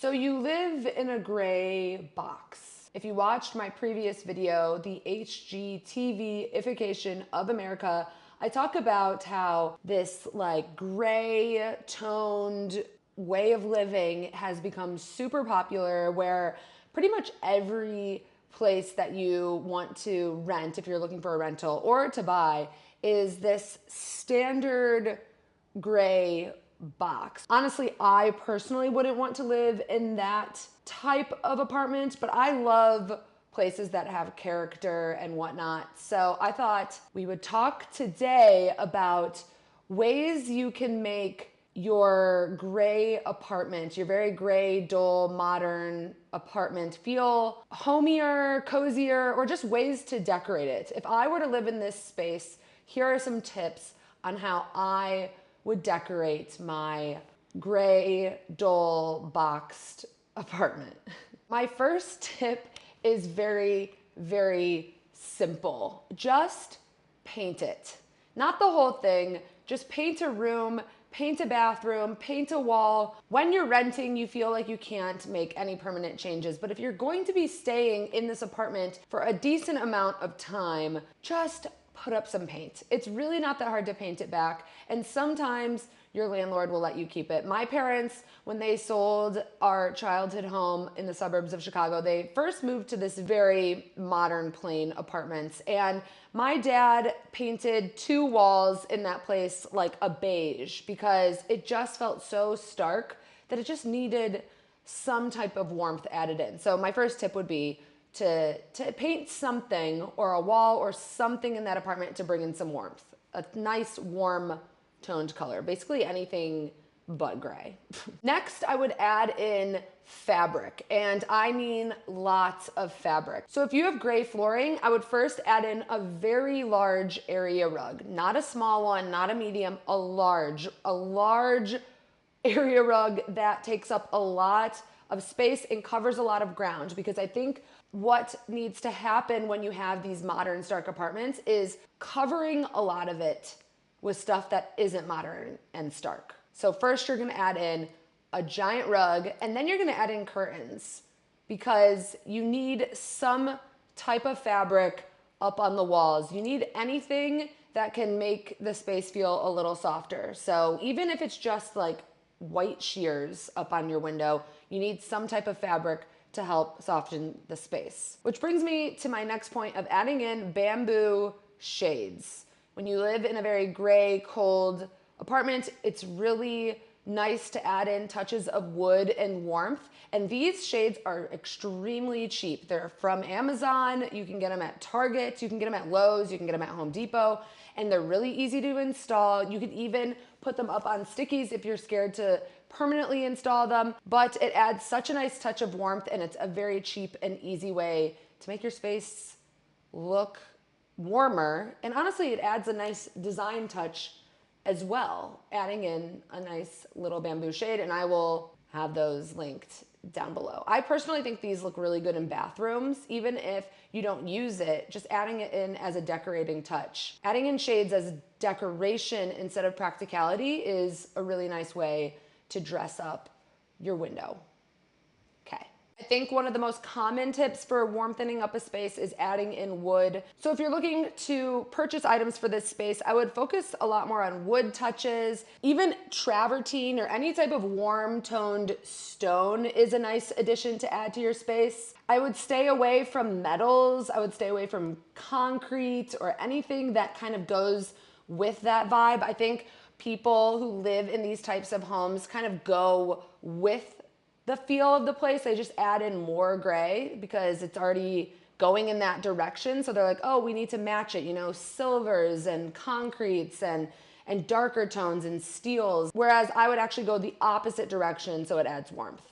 So you live in a gray box. If you watched my previous video, the HGTV-ification of America, I talk about how this like gray toned way of living has become super popular, where pretty much every place that you want to rent, if you're looking for a rental or to buy, is this standard gray box. Honestly, I personally wouldn't want to live in that type of apartment, but I love places that have character and whatnot. So I thought we would talk today about ways you can make your gray apartment, your very gray, dull, modern apartment feel homier, cozier, or just ways to decorate it. If I were to live in this space, here are some tips on how I would decorate my gray, dull, boxed apartment. My first tip is very, very simple. Just paint it. Not the whole thing, just paint a room, paint a bathroom, paint a wall. When you're renting, you feel like you can't make any permanent changes, but if you're going to be staying in this apartment for a decent amount of time, just put up some paint. It's really not that hard to paint it back, and sometimes your landlord will let you keep it. My parents, when they sold our childhood home in the suburbs of Chicago, they first moved to this very modern plain apartments, and my dad painted 2 walls in that place like a beige because it just felt so stark that it just needed some type of warmth added in. So my first tip would be to paint something, or a wall or something in that apartment, to bring in some warmth. A nice warm toned color, basically anything but gray. Next, I would add in fabric, and I mean lots of fabric. So if you have gray flooring, I would first add in a very large area rug, not a small one, not a medium, a large area rug that takes up a lot of space and covers a lot of ground, because I think what needs to happen when you have these modern stark apartments is covering a lot of it with stuff that isn't modern and stark. So first you're gonna add in a giant rug, and then you're gonna add in curtains, because you need some type of fabric up on the walls. You need anything that can make the space feel a little softer. So even if it's just like white shears up on your window, you need some type of fabric to help soften the space. Which brings me to my next point of adding in bamboo shades. When you live in a very gray, cold apartment, it's really nice to add in touches of wood and warmth. And these shades are extremely cheap. They're from Amazon. You can get them at Target. You can get them at Lowe's. You can get them at Home Depot. And they're really easy to install. You could even put them up on stickies if you're scared to permanently install them. But it adds such a nice touch of warmth, and it's a very cheap and easy way to make your space look warmer. And honestly, it adds a nice design touch as well, adding in a nice little bamboo shade, and I will have those linked down below. I personally think these look really good in bathrooms, even if you don't use it, just adding it in as a decorating touch. Adding in shades as decoration instead of practicality is a really nice way to dress up your window. Okay. I think one of the most common tips for warmthening up a space is adding in wood. So if you're looking to purchase items for this space, I would focus a lot more on wood touches. Even travertine or any type of warm toned stone is a nice addition to add to your space. I would stay away from metals. I would stay away from concrete or anything that kind of goes with that vibe. I think people who live in these types of homes kind of go with the feel of the place. They just add in more gray because it's already going in that direction. So they're like, oh, we need to match it, you know, silvers and concretes and darker tones and steels. Whereas I would actually go the opposite direction, so it adds warmth,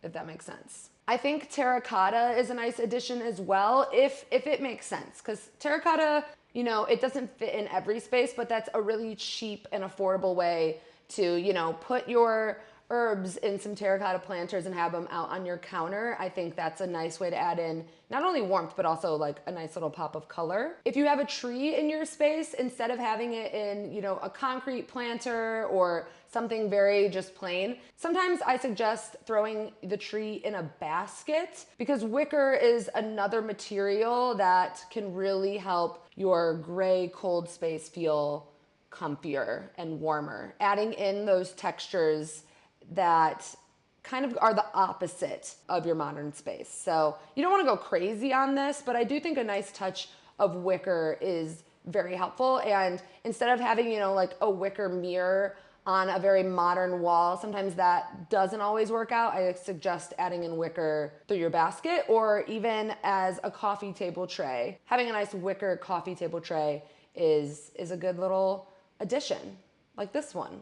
if that makes sense. I think terracotta is a nice addition as well, if it makes sense, because terracotta, you know, it doesn't fit in every space, but that's a really cheap and affordable way to, you know, put your herbs in some terracotta planters and have them out on your counter, I think that's a nice way to add in not only warmth, but also like a nice little pop of color. If you have a tree in your space, instead of having it in, you know, a concrete planter or something very just plain, sometimes I suggest throwing the tree in a basket, because wicker is another material that can really help your gray, cold space feel comfier and warmer, adding in those textures that kind of are the opposite of your modern space. So you don't want to go crazy on this, but I do think a nice touch of wicker is very helpful. And instead of having, you know, like a wicker mirror on a very modern wall, sometimes that doesn't always work out. I suggest adding in wicker through your basket, or even as a coffee table tray. Having a nice wicker coffee table tray is a good little addition, like this one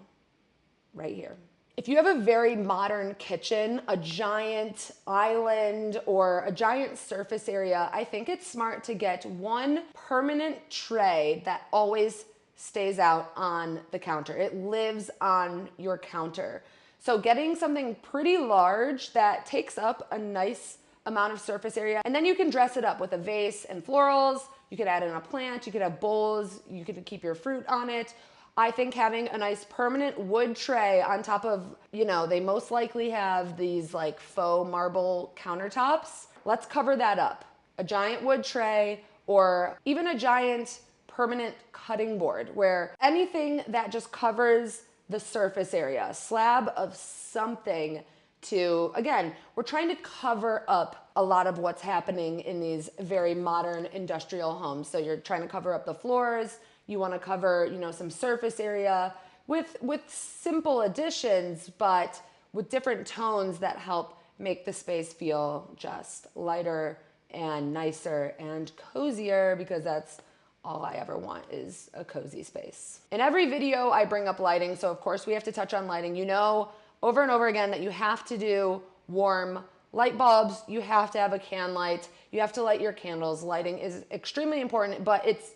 right here. If you have a very modern kitchen, a giant island or a giant surface area, I think it's smart to get one permanent tray that always stays out on the counter. It lives on your counter. So getting something pretty large that takes up a nice amount of surface area, and then you can dress it up with a vase and florals. You could add in a plant, you could have bowls, you could keep your fruit on it. I think having a nice permanent wood tray on top of, you know, they most likely have these like faux marble countertops. Let's cover that up. A giant wood tray, or even a giant permanent cutting board, where anything that just covers the surface area, a slab of something to, again, we're trying to cover up a lot of what's happening in these very modern industrial homes. So you're trying to cover up the floors. You want to cover, you know, some surface area with simple additions, but with different tones that help make the space feel just lighter and nicer and cozier, because that's all I ever want, is a cozy space. In every video I bring up lighting, so of course we have to touch on lighting. You know over and over again that you have to do warm light bulbs, you have to have a can light, you have to light your candles. Lighting is extremely important, but it's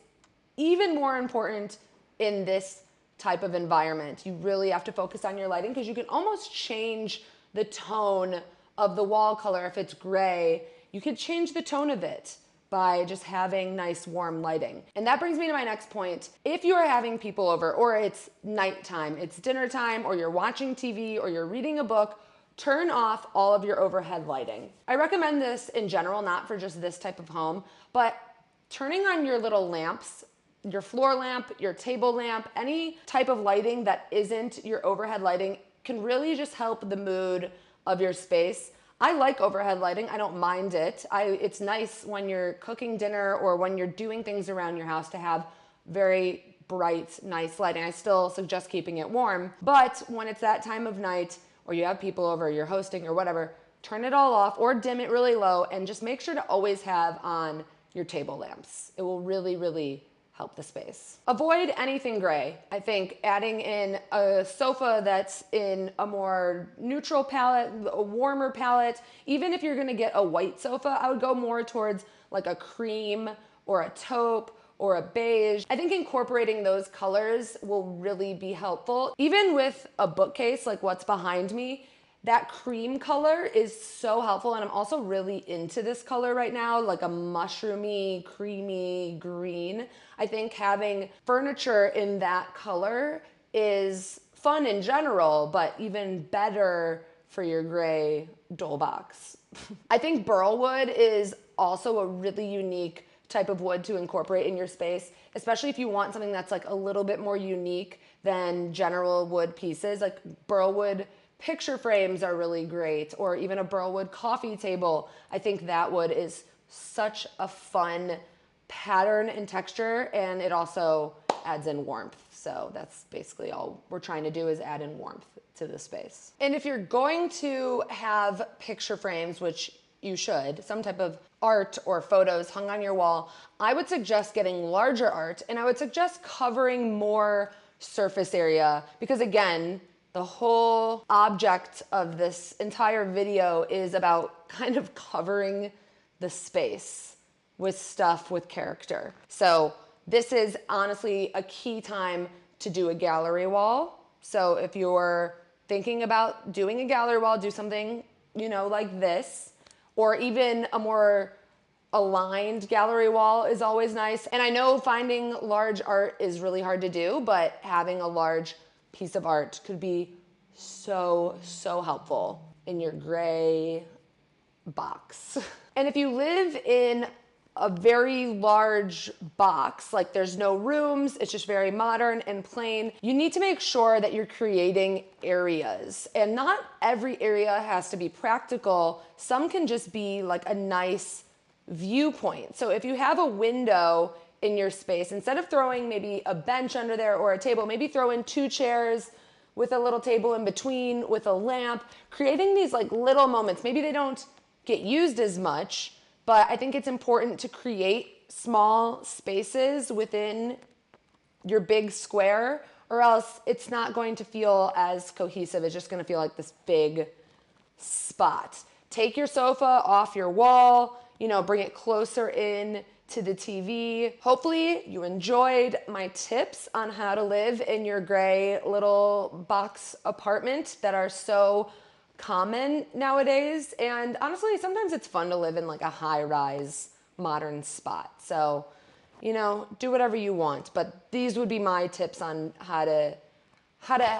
even more important in this type of environment. You really have to focus on your lighting, because you can almost change the tone of the wall color. If it's gray, you could change the tone of it by just having nice warm lighting. And that brings me to my next point. If you are having people over, or it's nighttime, it's dinner time, or you're watching TV, or you're reading a book, turn off all of your overhead lighting. I recommend this in general, not for just this type of home, but turning on your little lamps, your floor lamp, your table lamp, any type of lighting that isn't your overhead lighting can really just help the mood of your space. I like overhead lighting. I don't mind it. It's nice when you're cooking dinner or when you're doing things around your house to have very bright, nice lighting. I still suggest keeping it warm, but when it's that time of night, or you have people over, you're hosting or whatever, turn it all off or dim it really low, and just make sure to always have on your table lamps. It will really, really help the space. Avoid anything gray. I think adding in a sofa that's in a more neutral palette, a warmer palette, even if you're gonna get a white sofa, I would go more towards like a cream or a taupe or a beige. I think incorporating those colors will really be helpful. Even with a bookcase like what's behind me, that cream color is so helpful, and I'm also really into this color right now, like a mushroomy, creamy green. I think having furniture in that color is fun in general, but even better for your gray doll box. I think burl wood is also a really unique type of wood to incorporate in your space, especially if you want something that's like a little bit more unique than general wood pieces. Like burl wood picture frames are really great, or even a burl wood coffee table. I think that wood is such a fun pattern and texture, and it also adds in warmth. So that's basically all we're trying to do, is add in warmth to the space. And if you're going to have picture frames, which you should, some type of art or photos hung on your wall, I would suggest getting larger art, and I would suggest covering more surface area, because again, the whole object of this entire video is about kind of covering the space with stuff with character. So this is honestly a key time to do a gallery wall. So if you're thinking about doing a gallery wall, do something, you know, like this, or even a more aligned gallery wall is always nice. And I know finding large art is really hard to do, but having a large piece of art could be so, so helpful in your gray box. And if you live in a very large box, like there's no rooms, it's just very modern and plain, you need to make sure that you're creating areas. And not every area has to be practical. Some can just be like a nice viewpoint. So if you have a window in your space, instead of throwing maybe a bench under there or a table, maybe throw in 2 chairs with a little table in between with a lamp, creating these like little moments. Maybe they don't get used as much, but I think it's important to create small spaces within your big square, or else it's not going to feel as cohesive. It's just going to feel like this big spot. Take your sofa off your wall, you know, bring it closer in to the TV. Hopefully you enjoyed my tips on how to live in your gray little box apartment that are so common nowadays. And honestly, sometimes it's fun to live in like a high-rise modern spot. So, you know, do whatever you want, but these would be my tips on how to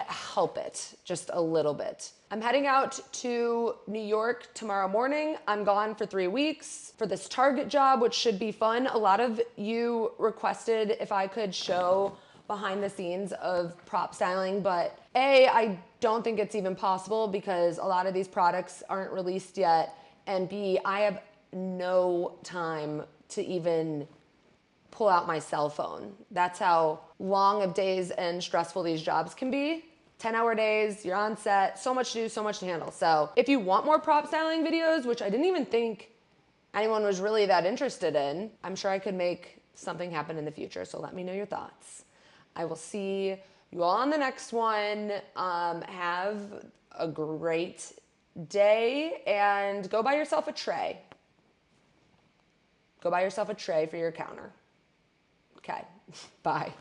help it just a little bit. I'm heading out to New York tomorrow morning. I'm gone for 3 weeks for this Target job, which should be fun. A lot of you requested if I could show behind the scenes of prop styling, but A, I don't think it's even possible because a lot of these products aren't released yet, and B, I have no time to even pull out my cell phone. That's how long of days and stressful these jobs can be. 10-hour days, you're on set, so much to do, so much to handle. So if you want more prop styling videos, which I didn't even think anyone was really that interested in, I'm sure I could make something happen in the future. So let me know your thoughts. I will see you all on the next one. Have a great day and go buy yourself a tray. Go buy yourself a tray for your counter. Okay, bye.